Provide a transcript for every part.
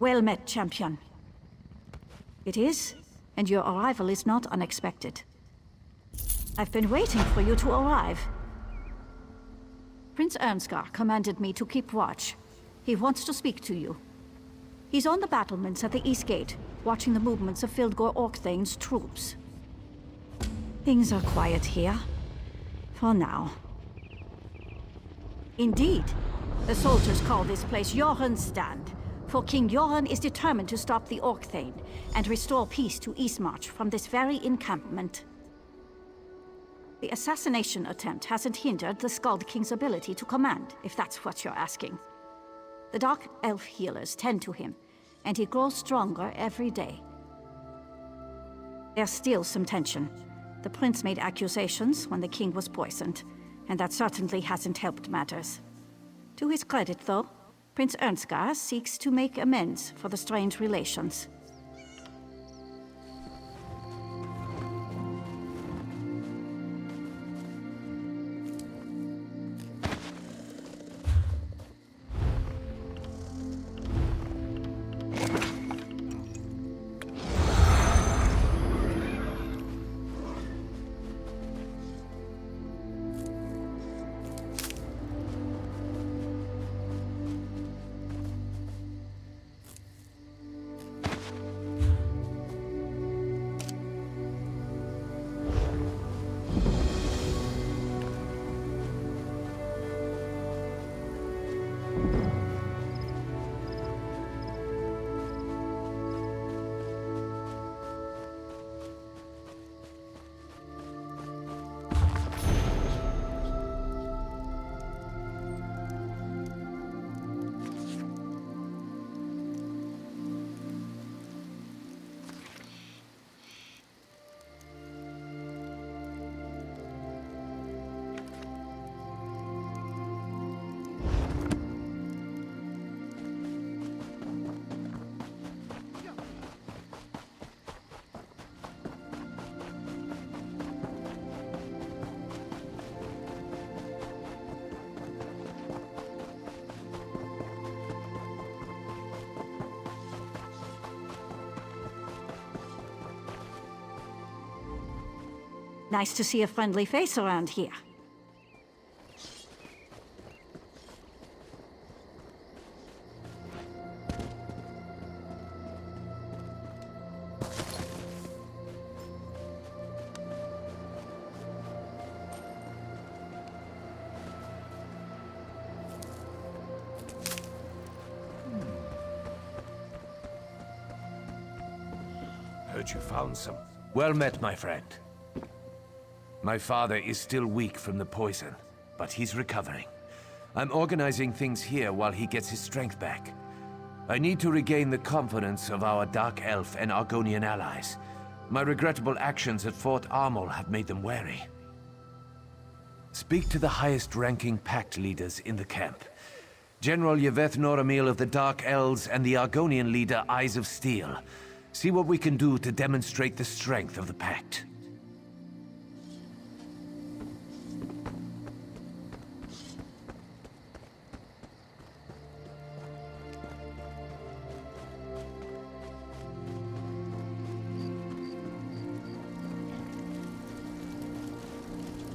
Well met, champion. It is, and your arrival is not unexpected. I've been waiting for you to arrive. Prince Ernskar commanded me to keep watch. He wants to speak to you. He's on the battlements at the East Gate, watching the movements of Fildgor Orkthane's troops. Things are quiet here. For now. Indeed. The soldiers call this place Joran's Stand, for King Joran is determined to stop the Orkthane and restore peace to Eastmarch from this very encampment. The assassination attempt hasn't hindered the Skald King's ability to command, if that's what you're asking. The Dark Elf healers tend to him, and he grows stronger every day. There's still some tension. The prince made accusations when the king was poisoned, and that certainly hasn't helped matters. To his credit, though, Prince Ernskar seeks to make amends for the strained relations. Nice to see a friendly face around here. Heard you found some. Well met, my friend. My father is still weak from the poison, but he's recovering. I'm organizing things here while he gets his strength back. I need to regain the confidence of our Dark Elf and Argonian allies. My regrettable actions at Fort Armel have made them wary. Speak to the highest-ranking pact leaders in the camp. General Yveth Noramil of the Dark Elves and the Argonian leader Eyes of Steel. See what we can do to demonstrate the strength of the pact.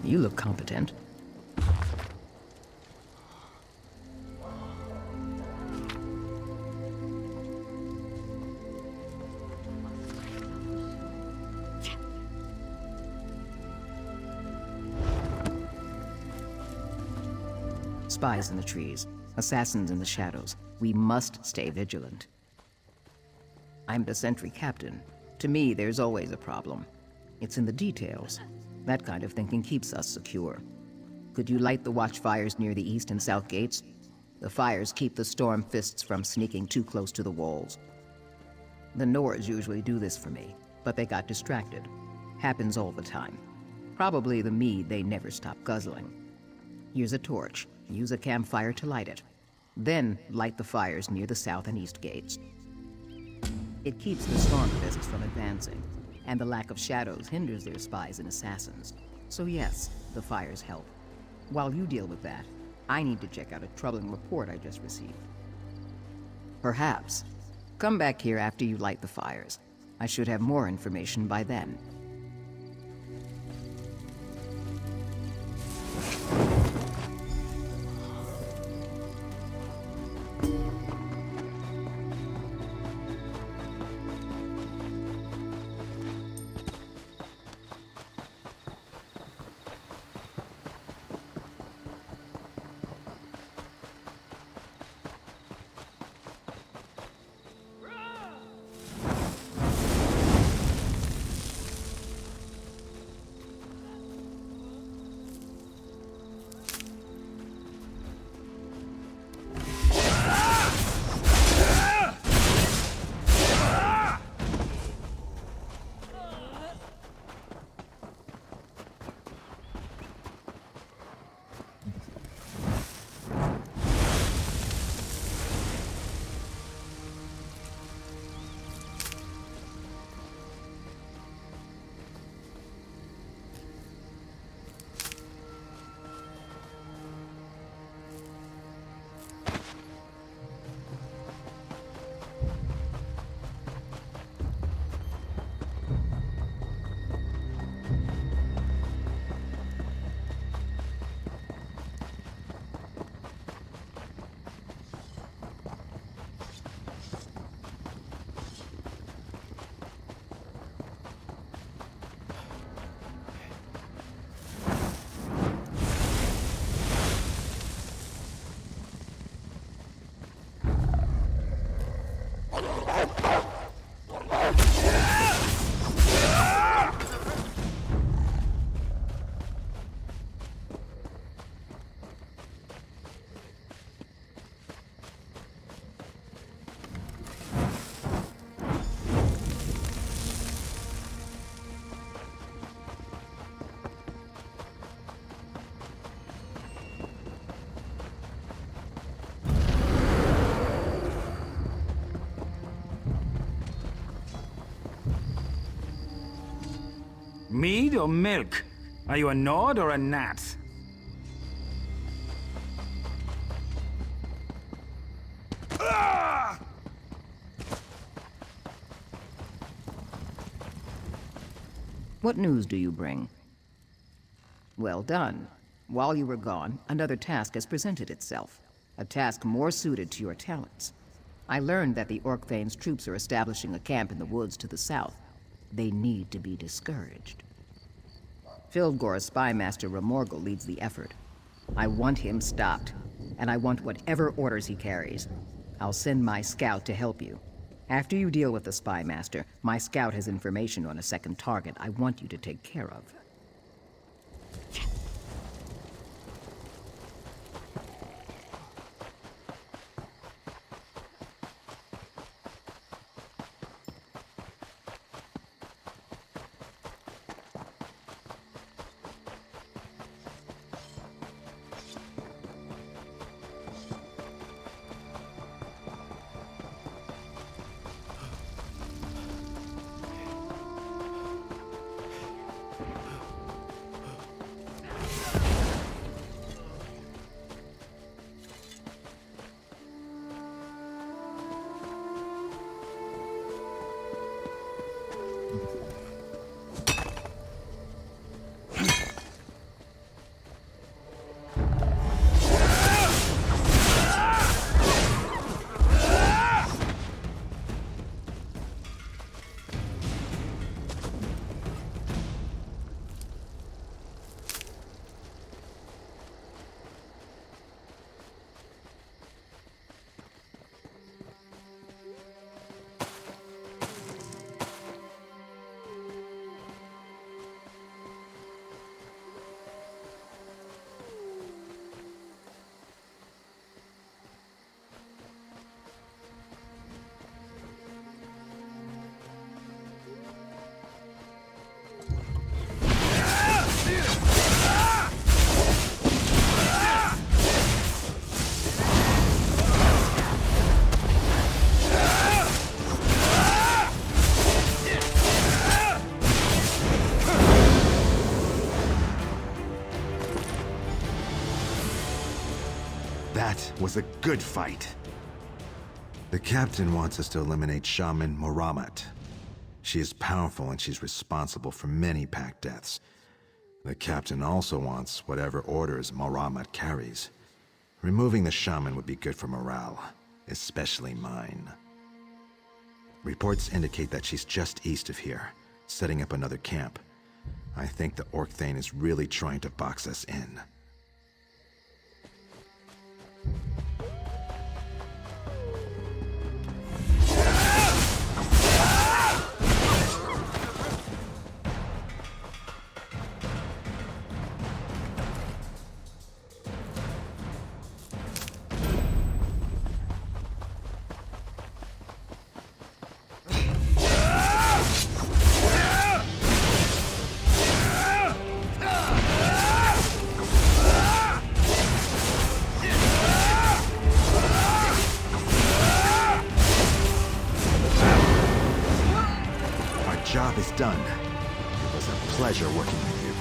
You look competent. Spies in the trees, assassins in the shadows. We must stay vigilant. I'm the sentry captain. To me, there's always a problem. It's in the details. That kind of thinking keeps us secure. Could you light the watchfires near the east and south gates? The fires keep the storm fists from sneaking too close to the walls. The Nords usually do this for me, but they got distracted. Happens all the time. Probably the mead they never stop guzzling. Here's a torch. Use a campfire to light it. Then light the fires near the south and east gates. It keeps the storm fists from advancing, and the lack of shadows hinders their spies and assassins. So yes, the fires help. While you deal with that, I need to check out a troubling report I just received. Perhaps Come back here after you light the fires. I should have more information by then. Mead or milk? Are you a Nord or a Nat? What news do you bring? Well done. While you were gone, another task has presented itself. A task more suited to your talents. I learned that the Orkthane's troops are establishing a camp in the woods to the south. They need to be discouraged. Fildgor's spymaster Remorgel leads the effort. I want him stopped, and I want whatever orders he carries. I'll send my scout to help you. After you deal with the spymaster, my scout has information on a second target I want you to take care of. That was a good fight. The captain wants us to eliminate Shaman Moramat. She is powerful and she's responsible for many pack deaths. The captain also wants whatever orders Moramat carries. Removing the shaman would be good for morale, especially mine. Reports indicate that she's just east of here, setting up another camp. I think the Orc Thane is really trying to box us in. Job is done. It was a pleasure working with you.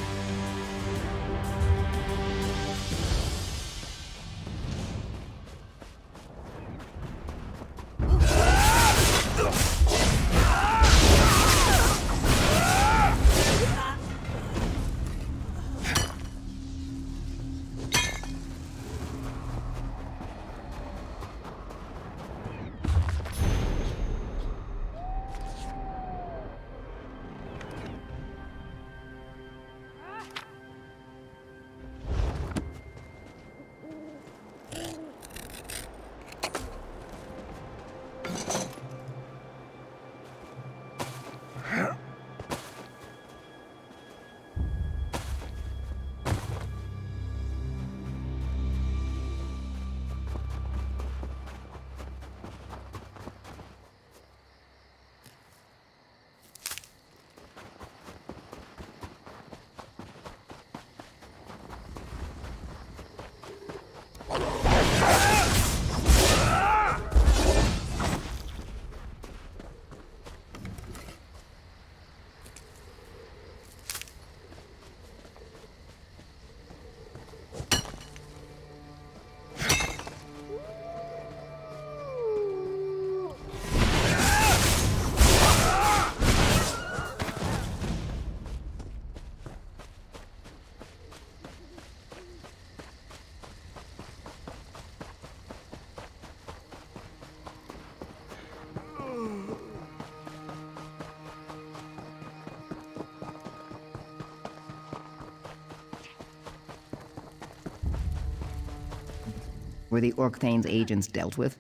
Were the Orc Thane's agents dealt with?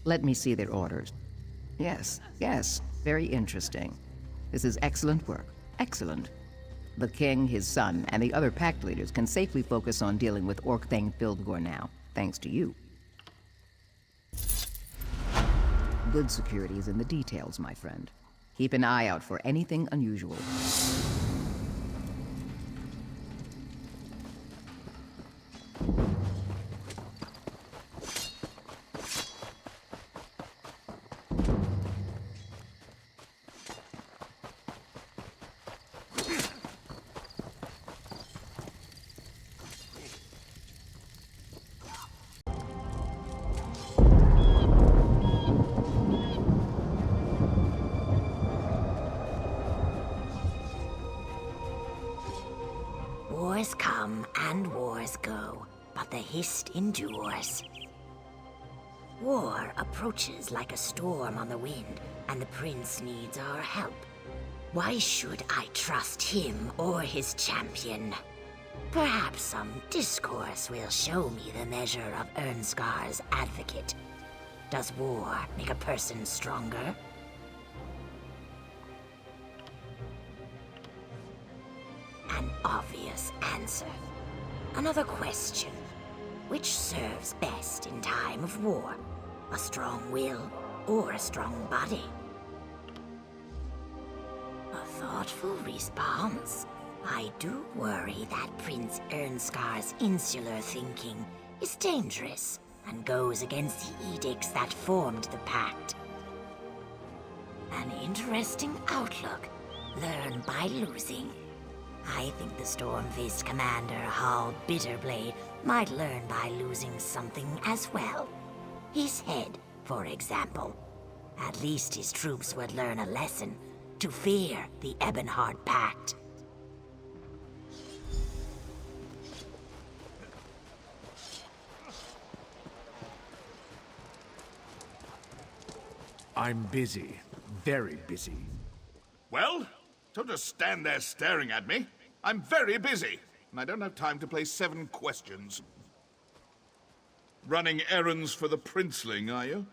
Let me see their orders. Yes, very interesting. This is excellent work. Excellent. The king, his son, and the other pact leaders can safely focus on dealing with Orc Thane Fildgor now, thanks to you. Good security is in the details, my friend. Keep an eye out for anything unusual. Wars come and wars go, but the hist endures. War approaches like a storm on the wind, and the prince needs our help. Why should I trust him or his champion? Perhaps some discourse will show me the measure of Ernskar's advocate. Does war make a person stronger? An obvious answer. Another question. Which serves best in time of war? A strong will or a strong body? A thoughtful response. I do worry that Prince Ernskar's insular thinking is dangerous and goes against the edicts that formed the pact. An interesting outlook. Learn by losing. I think the Stormfist Commander Hall Bitterblade might learn by losing something as well. His head, for example. At least his troops would learn a lesson to fear the Ebonheart Pact. I'm busy. Very busy. Well, don't just stand there staring at me. I'm very busy, and I don't have time to play 7 questions. Running errands for the princeling, are you?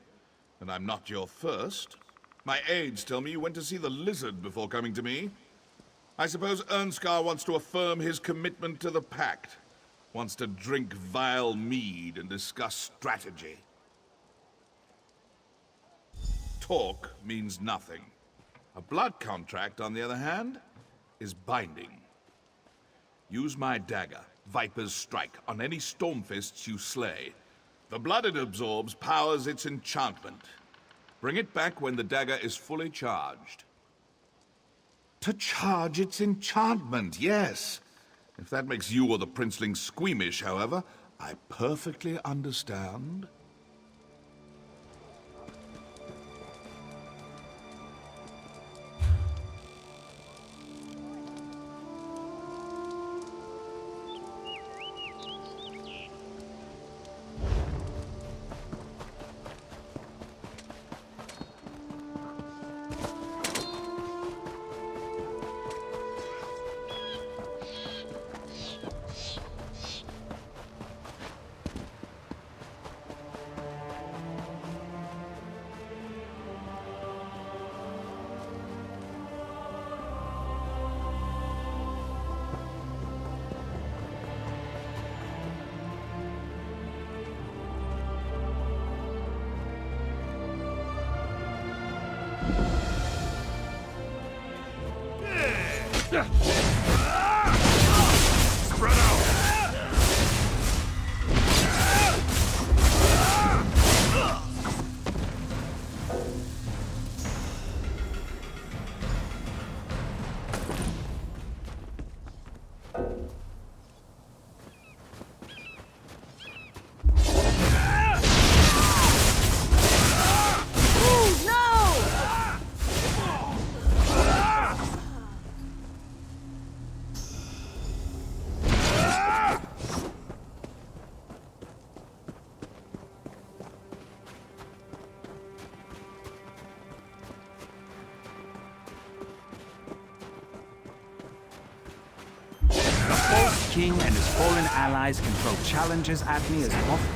And I'm not your first. My aides tell me you went to see the lizard before coming to me. I suppose Ernskar wants to affirm his commitment to the pact. Wants to drink vile mead and discuss strategy. Talk means nothing. A blood contract, on the other hand, is binding. Use my dagger, Viper's Strike, on any Stormfists you slay. The blood it absorbs powers its enchantment. Bring it back when the dagger is fully charged. To charge its enchantment, yes. If that makes you or the princeling squeamish, however, I perfectly understand. Spread out! King and his fallen allies can throw challenges at me as often.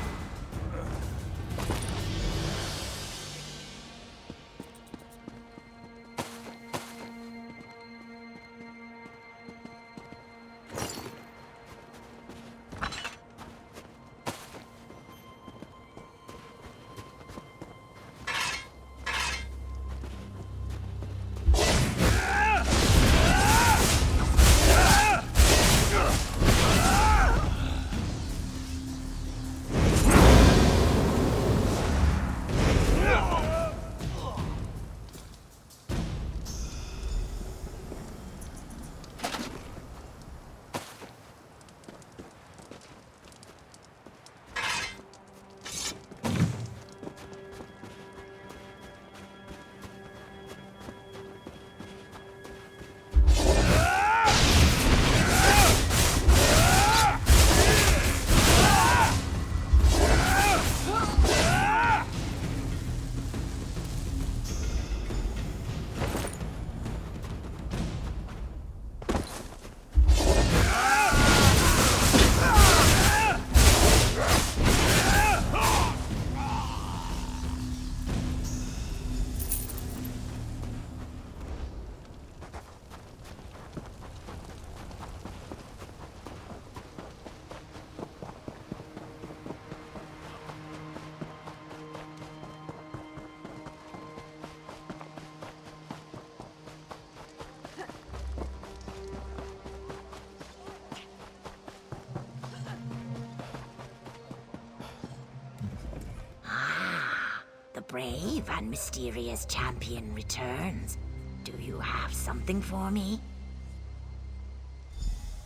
Brave and mysterious champion returns. Do you have something for me?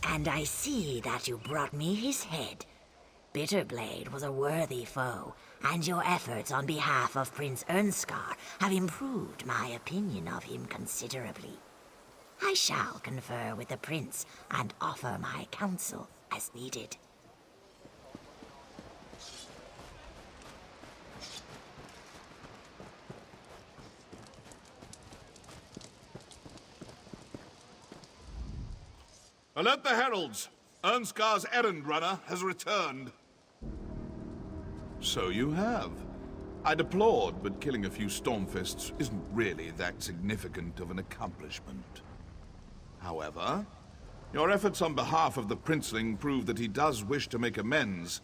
And I see that you brought me his head. Bitterblade was a worthy foe, and your efforts on behalf of Prince Ernskar have improved my opinion of him considerably. I shall confer with the prince and offer my counsel as needed. Alert the heralds! Ernskar's errand runner has returned. So you have. I'd applaud, but killing a few Stormfists isn't really that significant of an accomplishment. However, your efforts on behalf of the Princeling prove that he does wish to make amends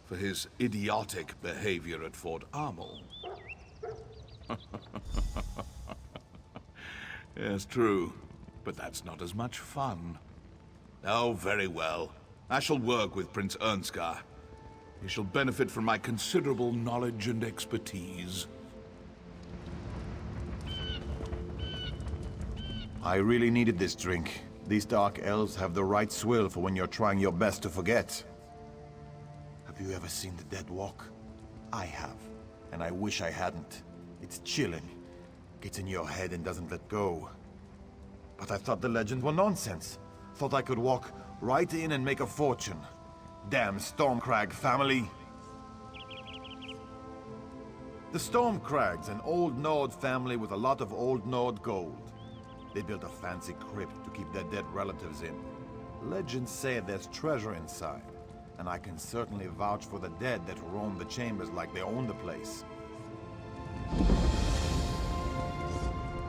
for his idiotic behavior at Fort Armel. Yes, true. But that's not as much fun. Oh, very well. I shall work with Prince Ernskar. He shall benefit from my considerable knowledge and expertise. I really needed this drink. These dark elves have the right swill for when you're trying your best to forget. Have you ever seen the dead walk? I have, and I wish I hadn't. It's chilling. Gets in your head and doesn't let go. But I thought the legends were nonsense. Thought I could walk right in and make a fortune. Damn Stormcrag family. The Stormcrags, an old Nord family with a lot of old Nord gold. They built a fancy crypt to keep their dead relatives in. Legends say there's treasure inside, and I can certainly vouch for the dead that roam the chambers like they own the place.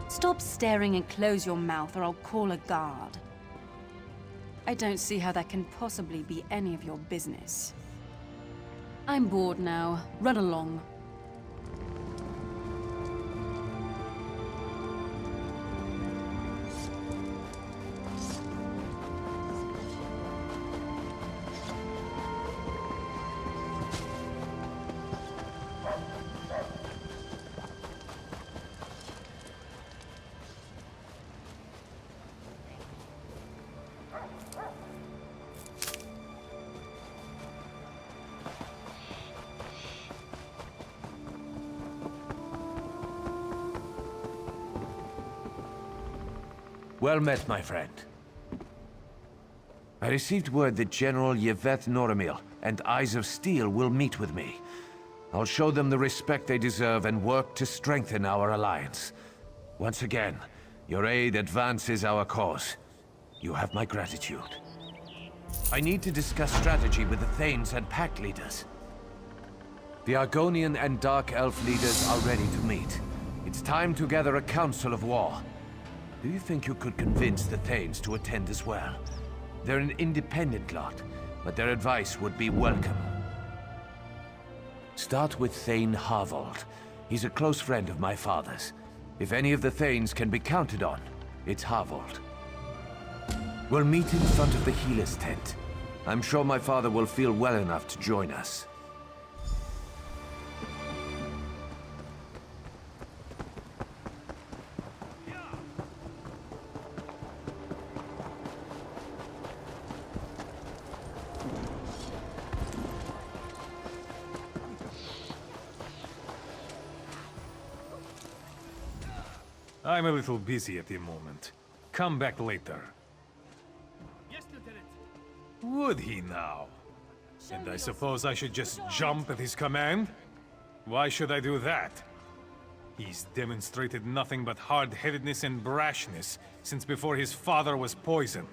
Stop staring and close your mouth, or I'll call a guard. I don't see how that can possibly be any of your business. I'm bored now. Run along. Well met, my friend. I received word that General Yeveth Noramil and Eyes of Steel will meet with me. I'll show them the respect they deserve and work to strengthen our alliance. Once again, your aid advances our cause. You have my gratitude. I need to discuss strategy with the Thanes and Pact leaders. The Argonian and Dark Elf leaders are ready to meet. It's time to gather a council of war. Do you think you could convince the Thanes to attend as well? They're an independent lot, but their advice would be welcome. Start with Thane Harvold. He's a close friend of my father's. If any of the Thanes can be counted on, it's Harvold. We'll meet in front of the healer's tent. I'm sure my father will feel well enough to join us. I'm a little busy at the moment. Come back later. Yes, Lieutenant. Would he now? And I suppose I should just jump at his command? Why should I do that? He's demonstrated nothing but hard-headedness and brashness since before his father was poisoned.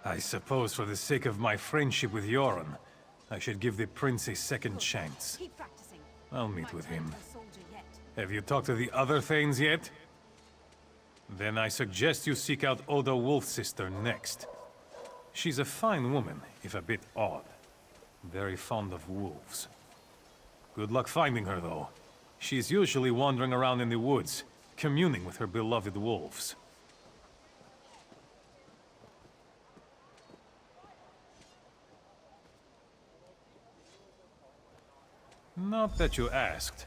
I suppose for the sake of my friendship with Yoren, I should give the prince a second chance. Keep practicing. I'll meet with him. A soldier yet. Have you talked to the other Thanes yet? Then I suggest you seek out Oda Wolfsister next. She's a fine woman, if a bit odd. Very fond of wolves. Good luck finding her, though. She's usually wandering around in the woods, communing with her beloved wolves. Not that you asked,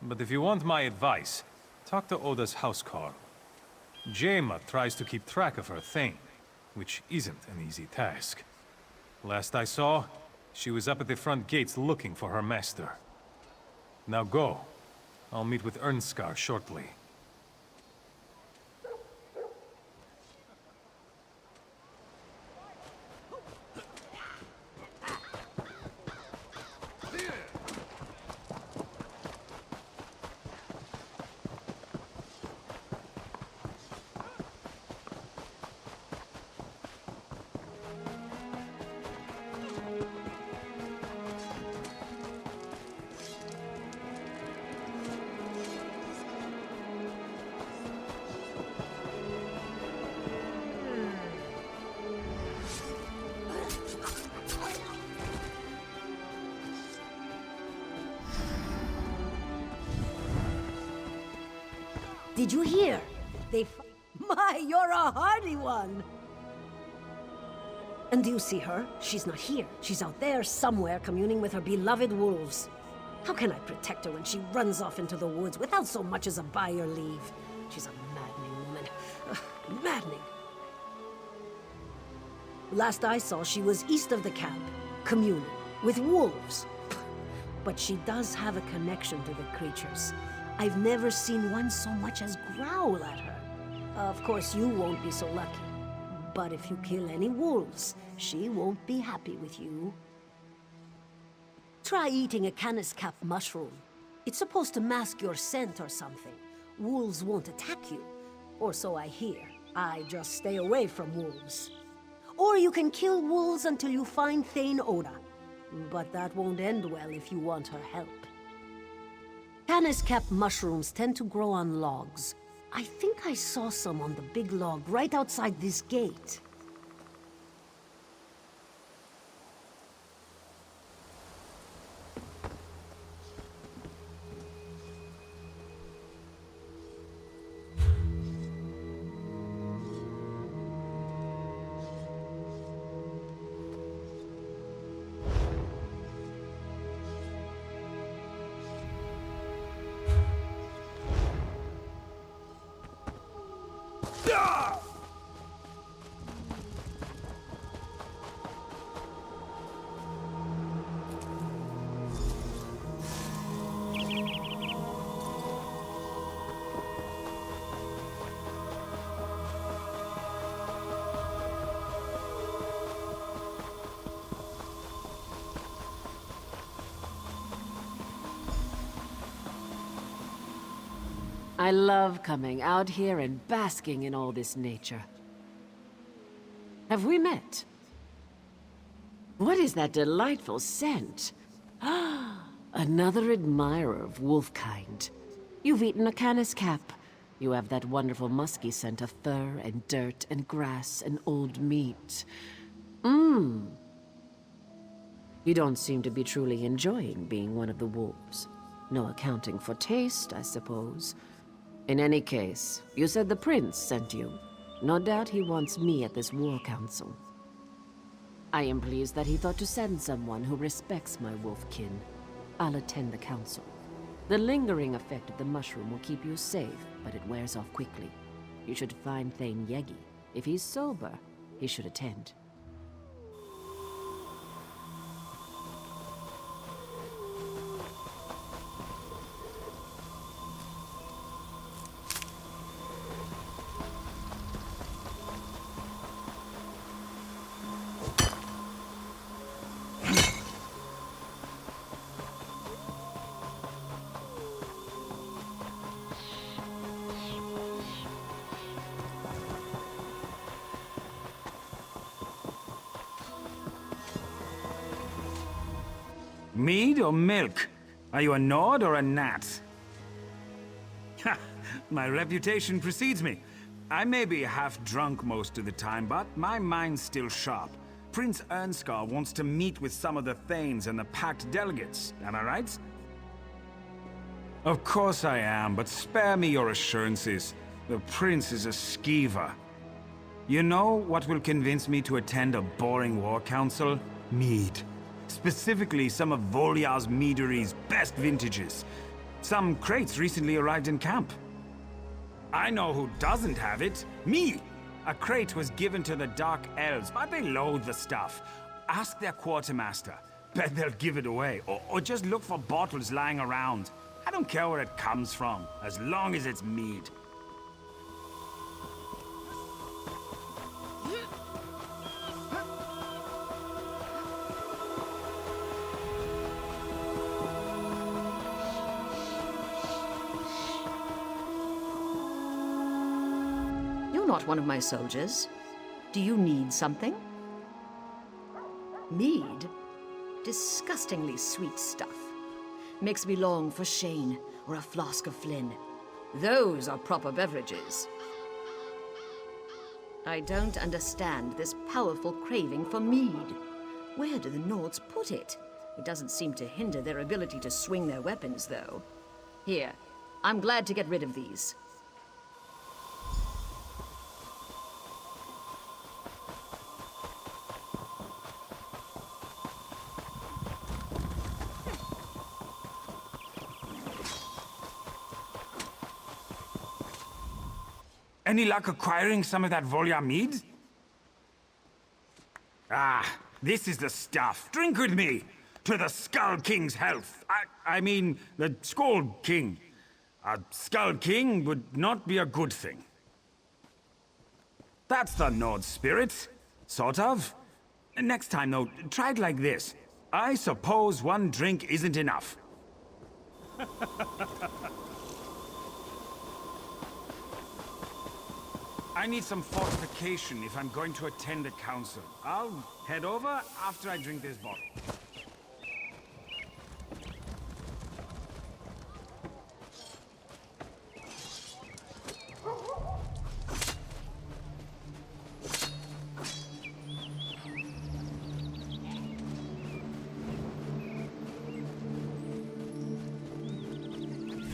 but if you want my advice, talk to Oda's housecarl. Jaima tries to keep track of her Thane, which isn't an easy task. Last I saw, she was up at the front gates looking for her master. Now go. I'll meet with Ernskar shortly. Did you hear? My, you're a hardy one! And do you see her? She's not here. She's out there somewhere communing with her beloved wolves. How can I protect her when she runs off into the woods without so much as a by your leave? She's a maddening woman. Ugh, maddening. Last I saw, she was east of the camp, communing with wolves. But she does have a connection to the creatures. I've never seen one so much as growl at her. Of course, you won't be so lucky. But if you kill any wolves, she won't be happy with you. Try eating a canis cap mushroom. It's supposed to mask your scent or something. Wolves won't attack you. Or so I hear. I just stay away from wolves. Or you can kill wolves until you find Thane Oda. But that won't end well if you want her help. Canis cap mushrooms tend to grow on logs. I think I saw some on the big log right outside this gate. I love coming out here and basking in all this nature. Have we met? What is that delightful scent? Another admirer of wolfkind. You've eaten a canis cap. You have that wonderful musky scent of fur and dirt and grass and old meat. You don't seem to be truly enjoying being one of the wolves. No accounting for taste, I suppose. In any case, you said the prince sent you. No doubt he wants me at this war council. I am pleased that he thought to send someone who respects my wolfkin. I'll attend the council. The lingering effect of the mushroom will keep you safe, but it wears off quickly. You should find Thane Yegi. If he's sober, he should attend. Mead or milk? Are you a Nord or a Gnat? Ha! My reputation precedes me. I may be half drunk most of the time, but my mind's still sharp. Prince Ernskar wants to meet with some of the Thanes and the Pact delegates, am I right? Of course I am, but spare me your assurances. The Prince is a skeever. You know what will convince me to attend a boring war council? Mead. Specifically, some of Volyar's meadery's best vintages. Some crates recently arrived in camp. I know who doesn't have it. Me! A crate was given to the Dark Elves, but they loathe the stuff. Ask their quartermaster. Bet they'll give it away. Or just look for bottles lying around. I don't care where it comes from, as long as it's mead. You're not one of my soldiers. Do you need something? Mead? Disgustingly sweet stuff. Makes me long for Shane or a flask of Flynn. Those are proper beverages. I don't understand this powerful craving for mead. Where do the Nords put it? It doesn't seem to hinder their ability to swing their weapons, though. Here, I'm glad to get rid of these. Any luck acquiring some of that Volya mead? Ah, this is the stuff. Drink with me. To the Skull King's health. I mean, the Skull King. A Skull King would not be a good thing. That's the Nord spirit. Sort of. Next time, though, try it like this. I suppose one drink isn't enough. I need some fortification if I'm going to attend a council. I'll head over after I drink this bottle.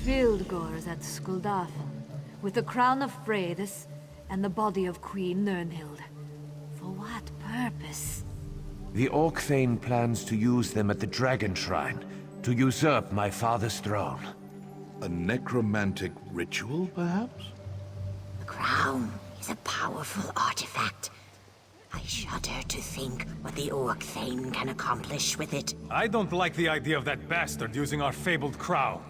Fildgor's at Skuldafn, with the crown of Freydis and the body of Queen Nirnhild. For what purpose? The Orcthane plans to use them at the Dragon Shrine, to usurp my father's throne. A necromantic ritual, perhaps? The crown is a powerful artifact. I shudder to think what the Orcthane can accomplish with it. I don't like the idea of that bastard using our fabled crown.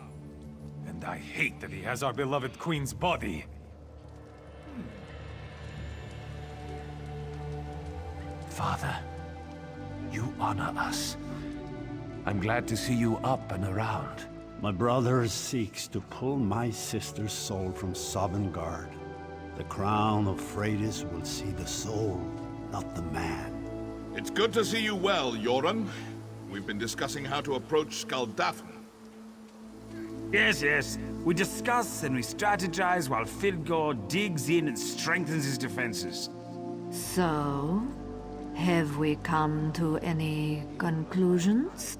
And I hate that he has our beloved queen's body. Father, you honor us. I'm glad to see you up and around. My brother seeks to pull my sister's soul from Sovngarde. The crown of Freydis will see the soul, not the man. It's good to see you well, Yoren. We've been discussing how to approach Skuldafn. Yes. We discuss and we strategize while Fildgor digs in and strengthens his defenses. So, have we come to any conclusions?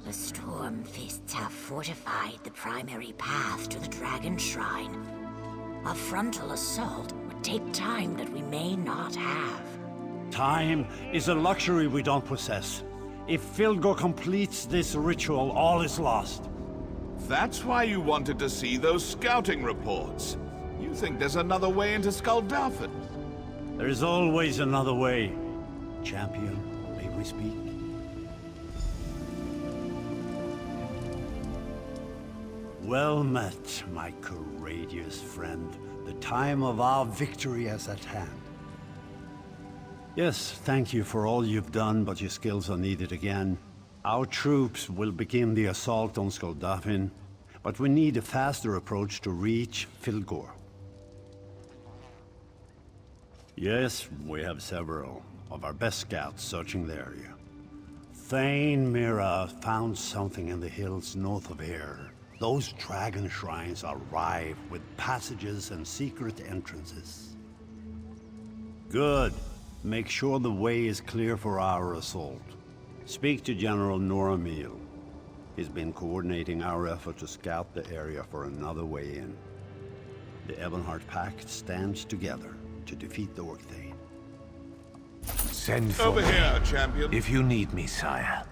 The Stormfists have fortified the primary path to the Dragon Shrine. A frontal assault would take time that we may not have. Time is a luxury we don't possess. If Fildgor completes this ritual, all is lost. That's why you wanted to see those scouting reports. You think there's another way into Skuldafn? There is always another way. Champion, may we speak? Well met, my courageous friend. The time of our victory is at hand. Yes, thank you for all you've done, but your skills are needed again. Our troops will begin the assault on Skuldafn, but we need a faster approach to reach Fildgor. Yes, we have several of our best scouts searching the area. Thane Mira found something in the hills north of here. Those dragon shrines are rife with passages and secret entrances. Good. Make sure the way is clear for our assault. Speak to General Noramil. He's been coordinating our effort to scout the area for another way in. The Ebonheart Pact stands together to defeat the Orcthane. Send for Over me here, champion. if you need me, sire.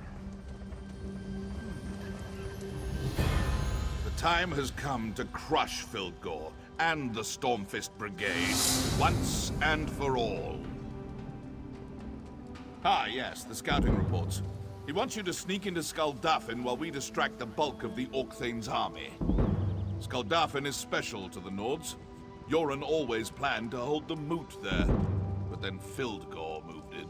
The time has come to crush Fildgor and the Stormfist Brigade, once and for all. Ah, yes, the scouting reports. He wants you to sneak into Skuldafn while we distract the bulk of the Orkthane's army. Skuldafn is special to the Nords. Yoren always planned to hold the moot there, but then Fildgor moved in.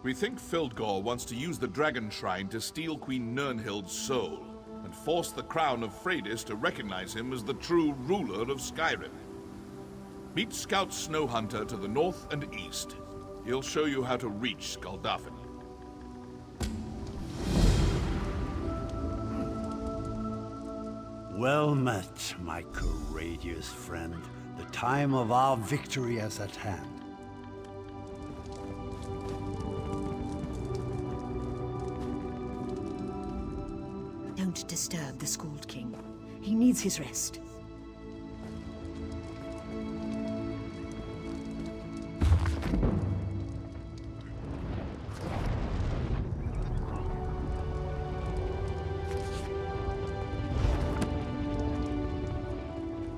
We think Fildgor wants to use the Dragon Shrine to steal Queen Nirnhild's soul, and force the Crown of Freydis to recognize him as the true ruler of Skyrim. Meet Scout Snowhunter to the north and east. He'll show you how to reach Skuldafn. Well met, my courageous friend. The time of our victory is at hand. Don't disturb the Skald King. He needs his rest.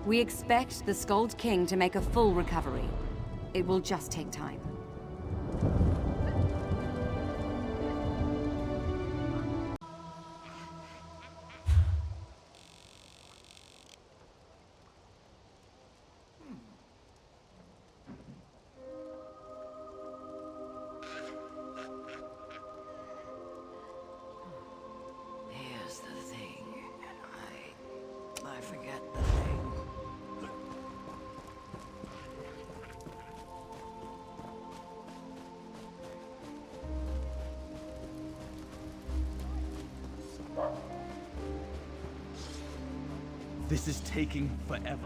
We expect the Skald King to make a full recovery. It will just take time. Here's the thing. I forget the thing. This is taking forever.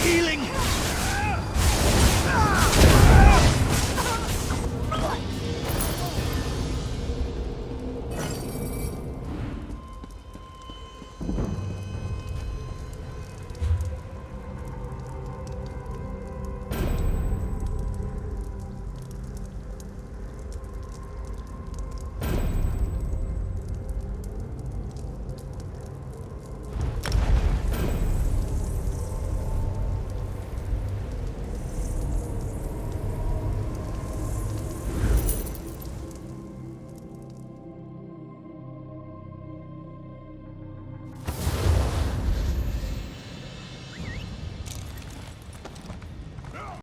healing!